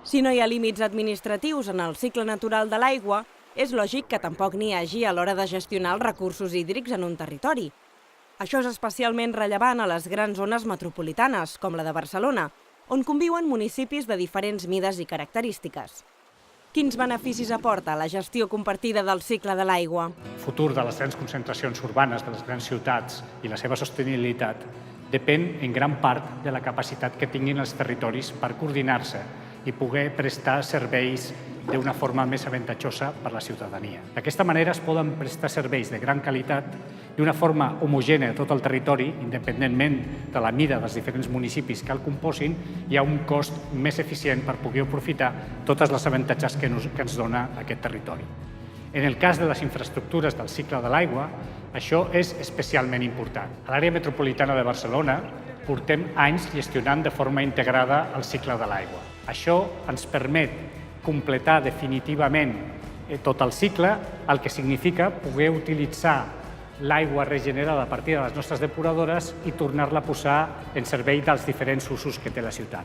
Si no hi ha límits administratius en el cicle natural de l'aigua, és lògic que tampoc n'hi hagi a l'hora de gestionar els recursos hídrics en un territori. Això és especialment rellevant a les grans zones metropolitanes, com la de Barcelona, on conviuen municipis de diferents mides i característiques. Quins beneficis aporta la gestió compartida del cicle de l'aigua? El futur de les grans concentracions urbanes de les grans ciutats i la seva sostenibilitat depèn en gran part de la capacitat que tinguin els territoris per coordinar-se i poder prestar serveis d'una forma més avantatjosa per a la ciutadania. D'aquesta manera es poden prestar serveis de gran qualitat d'una forma homogènia a tot el territori, independentment de la mida dels diferents municipis que el composin, hi ha un cost més eficient per poder aprofitar totes les avantatges que ens dona aquest territori. En el cas de les infraestructures del cicle de l'aigua, això és especialment important. A l'àrea metropolitana de Barcelona portem anys gestionant de forma integrada el cicle de l'aigua. Això ens permet completar definitivament tot el cicle, el que significa poder utilitzar l'aigua regenerada a partir de les nostres depuradores i tornar-la a posar en servei dels diferents usos que té la ciutat.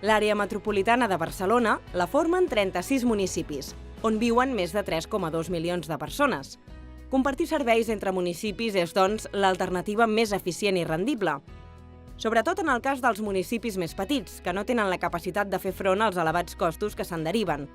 L'àrea metropolitana de Barcelona la formen 36 municipis, on viuen més de 3,2 milions de persones. Compartir serveis entre municipis és, doncs, l'alternativa més eficient i rendible. Sobretot en el cas dels municipis més petits, que no tenen la capacitat de fer front als elevats costos que se'n deriven.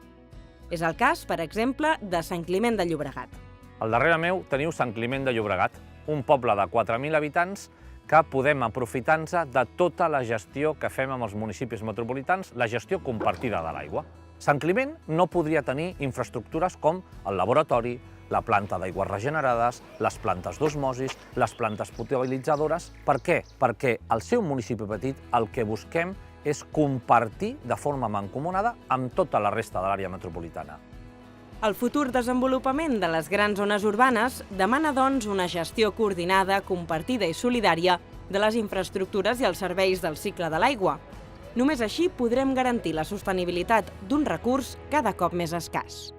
És el cas, per exemple, de Sant Climent de Llobregat. Al darrere meu teniu Sant Climent de Llobregat, un poble de 4.000 habitants que podem aprofitar-nos de tota la gestió que fem amb els municipis metropolitans, la gestió compartida de l'aigua. Sant Climent no podria tenir infraestructures com el laboratori, la planta d'aigües regenerades, les plantes d'osmosis, les plantes potabilitzadores. Per què? Perquè al seu municipi petit el que busquem és compartir de forma mancomunada amb tota la resta de l'àrea metropolitana. El futur desenvolupament de les grans zones urbanes demana, doncs, una gestió coordinada, compartida i solidària de les infraestructures i els serveis del cicle de l'aigua. Només així podrem garantir la sostenibilitat d'un recurs cada cop més escàs.